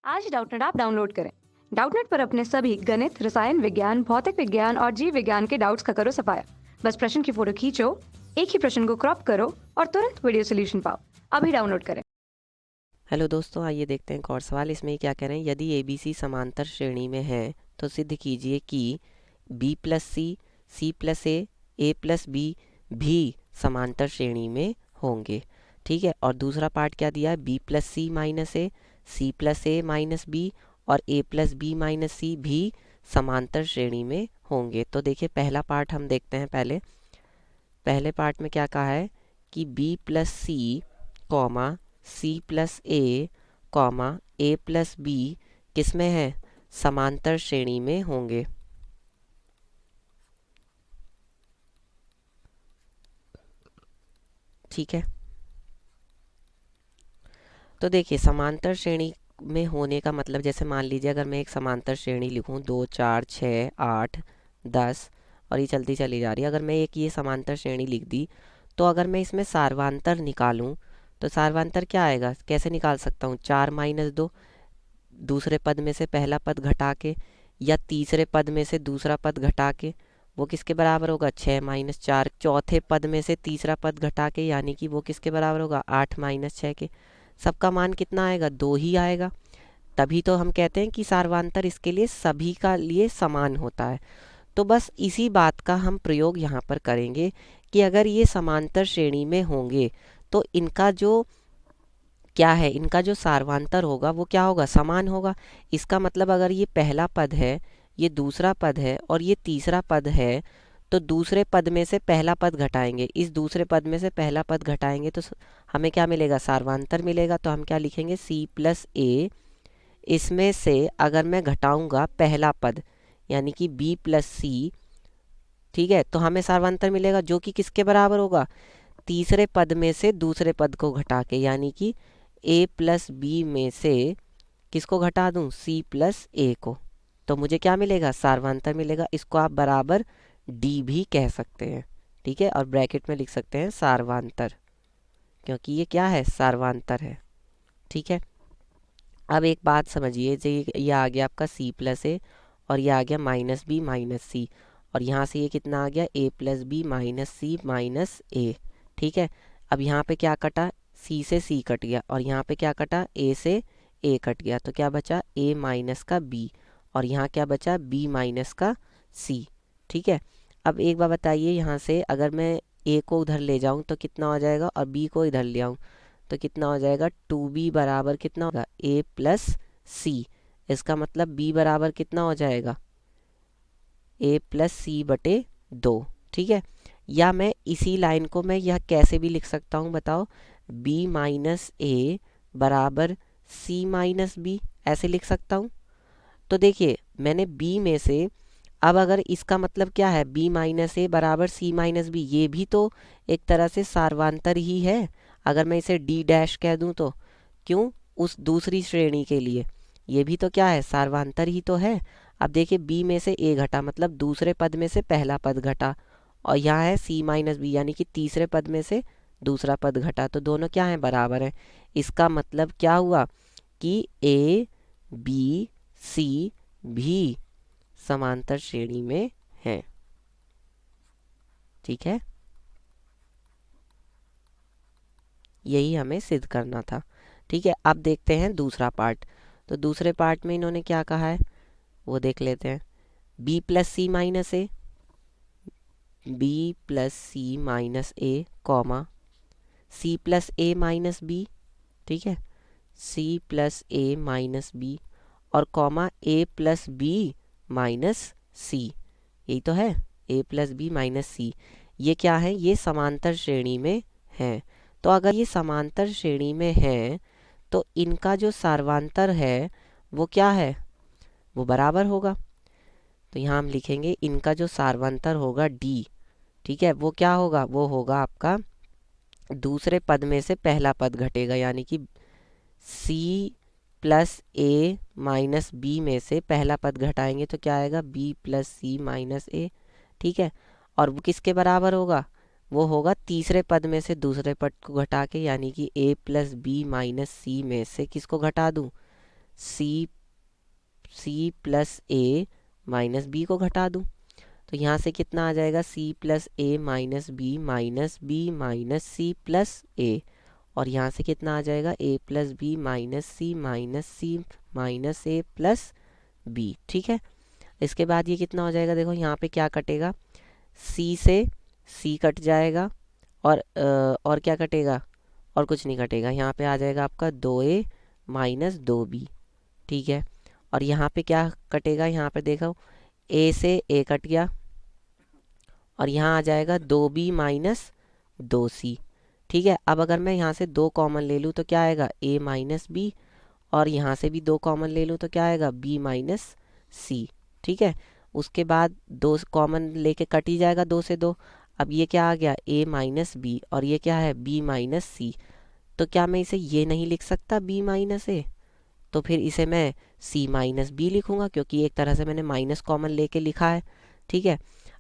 आज Doubtnut app download करें। Doubtnut पर अपने सभी गणित, रसायन विज्ञान, भौतिक विज्ञान और जीव विज्ञान के डाउट्स का करो सफाया। बस प्रश्न की फोटो खींचो, एक ही प्रश्न को क्रॉप करो और तुरंत वीडियो सोल्यूशन पाओ। अभी डाउनलोड करें। हेलो दोस्तों, आइए देखते हैं एक और सवाल। इसमें क्या कह रहे हैं, यदि ABC समांतर श्रेणी में है तो सिद्ध कीजिए कि B plus C, C plus A plus B भी समांतर श्रेणी में होंगे। ठीक है, और दूसरा पार्ट क्या दिया है, B plus C minus A, C plus A minus B और A प्लस बी माइनस सी भी समांतर श्रेणी में होंगे। तो देखिए पहला पार्ट हम देखते हैं। पहले पार्ट में क्या कहा है कि B plus C comma C plus A comma A plus B किस में है, समांतर श्रेणी में होंगे। ठीक है, तो देखिए समांतर श्रेणी में होने का मतलब, जैसे मान लीजिए अगर मैं एक समांतर श्रेणी लिखूं 2 4 6 8 10 और ये चलती चली जा रही है। अगर मैं एक ये समांतर श्रेणी लिख दी तो अगर मैं इसमें सार्वंतर निकालूं तो सार्वंतर क्या आएगा, कैसे निकाल सकता हूँ, 4 माइनस 2, दूसरे पद में से पहला पद घटा के, या तीसरे पद में से दूसरा पद घटा के, वो किसके बराबर होगा, 6 माइनस 4। चौथे पद में से तीसरा पद घटा के, यानी कि वो किसके बराबर होगा, 8 माइनस 6 के। सबका मान कितना आएगा, 2 ही आएगा। तभी तो हम कहते हैं कि सार्वंतर इसके लिए सभी का लिए समान होता है। तो बस इसी बात का हम प्रयोग यहाँ पर करेंगे कि अगर ये समांतर श्रेणी में होंगे तो इनका जो क्या है, इनका जो सार्वंतर होगा वो क्या होगा, समान होगा। इसका मतलब अगर ये पहला पद है, ये दूसरा पद है और ये तीसरा पद है, तो दूसरे पद में से पहला पद घटाएंगे, इस दूसरे पद में से पहला पद घटाएंगे तो हमें क्या मिलेगा, सार्वंतर मिलेगा। तो हम क्या लिखेंगे, C प्लस ए, इसमें से अगर मैं घटाऊंगा पहला पद यानी कि B प्लस सी, ठीक है, तो हमें सार्वंतर मिलेगा जो कि किसके बराबर होगा, तीसरे पद में से दूसरे पद को घटा के, यानी कि A प्लस बी में से किसको घटा दूं, C प्लस ए को। तो मुझे क्या मिलेगा, सार्वंतर मिलेगा। इसको आप बराबर D भी कह सकते हैं। ठीक है, और ब्रैकेट में लिख सकते हैं सार्वंतर, क्योंकि ये क्या है, सार्वंतर है। ठीक है, अब एक बात समझिए, ये आ गया आपका C प्लस ए और ये आ गया माइनस बी माइनस सी, और यहाँ से ये कितना आ गया, A plus B minus C minus A. ठीक है, अब यहाँ पे क्या कटा, C से C कट गया, और यहाँ पे क्या कटा, A से A कट गया, तो क्या बचा, A माइनस का B, और यहाँ क्या बचा, B माइनस का C। ठीक है, अब एक बार बताइए, यहाँ से अगर मैं A को उधर ले जाऊँ तो कितना हो जाएगा, और B को इधर ले आऊँ तो कितना हो जाएगा, 2B बराबर कितना होगा, A प्लस सी। इसका मतलब B बराबर कितना हो जाएगा, A प्लस सी बटे 2। ठीक है, या मैं इसी लाइन को मैं यह कैसे भी लिख सकता हूँ, बताओ, B माइनस ए बराबर C माइनस बी, ऐसे लिख सकता हूँ। तो देखिए मैंने B में से, अब अगर इसका मतलब क्या है, B माइनस ए बराबर C माइनस बी, ये भी तो एक तरह से सार्वंतर ही है। अगर मैं इसे D डैश कह दूं तो, क्यों, उस दूसरी श्रेणी के लिए ये भी तो क्या है, सार्वंतर ही तो है। अब देखिए B में से A घटा, मतलब दूसरे पद में से पहला पद घटा, और यहाँ है C माइनस बी, यानी कि तीसरे पद में से दूसरा पद घटा, तो दोनों क्या है, बराबर है। इसका मतलब क्या हुआ कि A B C भी समांतर श्रेणी में है। ठीक है, यही हमें सिद्ध करना था। ठीक है, अब देखते हैं दूसरा पार्ट। तो दूसरे पार्ट में इन्होंने क्या कहा है वो देख लेते हैं। B plus C minus A, B plus C minus A comma C plus A minus B. ठीक है, C plus A minus B और comma A plus B minus C, यही तो है, A plus B minus C. ये क्या है, ये समांतर श्रेणी में है। तो अगर ये समांतर श्रेणी में है तो इनका जो सार्वंतर है वो क्या है, वो बराबर होगा। तो यहाँ हम लिखेंगे इनका जो सार्वंतर होगा D। ठीक है, वो क्या होगा, वो होगा आपका दूसरे पद में से पहला पद घटेगा, यानी कि C plus A minus B में से पहला पद घटाएंगे तो क्या आएगा, B plus C minus A. ठीक है, और वो किसके बराबर होगा, वो होगा तीसरे पद में से दूसरे पद को घटा के, यानी कि A plus B minus C में से किसको घटा दूँ, C plus A minus B को घटा दूँ तो यहाँ से कितना आ जाएगा, C plus A minus B minus C plus A, और यहाँ से कितना आ जाएगा, A plus B minus C minus A plus B. ठीक है, इसके बाद ये कितना हो जाएगा, देखो यहाँ पे क्या कटेगा, सी से सी कट जाएगा और क्या कटेगा, और कुछ नहीं कटेगा। यहाँ पे आ जाएगा आपका 2a माइनस 2b। ठीक है, और यहाँ पे क्या कटेगा, यहाँ पे देखो a से a कट गया और यहाँ आ जाएगा 2b माइनस 2c। ठीक है, अब अगर मैं यहाँ से 2 कॉमन ले लूँ तो क्या आएगा, a माइनस बी, और यहाँ से भी 2 कॉमन ले लूँ तो क्या आएगा, b माइनस सी। ठीक है, उसके बाद 2 कॉमन लेके कट ही जाएगा 2 से 2। अब ये क्या आ गया, a माइनस बी, और ये क्या है, b माइनस सी। तो क्या मैं इसे ये नहीं लिख सकता b माइनस ए, तो फिर इसे मैं c माइनस बी लिखूँगा, क्योंकि एक तरह से मैंने माइनस कॉमन लेके लिखा है। ठीक है,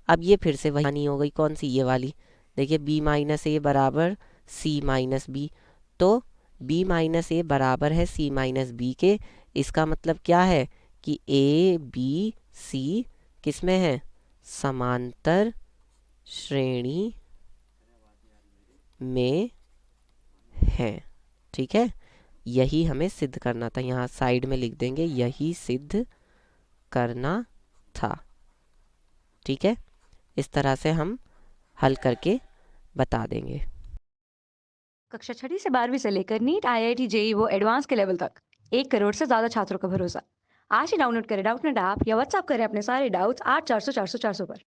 अब ये फिर से वही कहानी हो गई, कौन सी, ये वाली। देखिए b माइनस ए बराबर c माइनस बी, तो b माइनस ए बराबर है c माइनस बी के। इसका मतलब क्या है कि a b c किस में है, समांतर श्रेणी में है। ठीक है, यही हमें सिद्ध करना था, यहाँ साइड में लिख देंगे, यही सिद्ध करना था। ठीक है, इस तरह से हम हल करके बता देंगे। कक्षा 6वीं से 12वीं से लेकर नीट, आईआईटी, जेई वो एडवांस के लेवल तक 1 करोड़ से ज्यादा छात्रों का भरोसा। आज ही डाउनलोड करें डाउटनेट ऐप या व्हाट्सएप करें अपने सारे डाउट्स 8400 400 400 पर।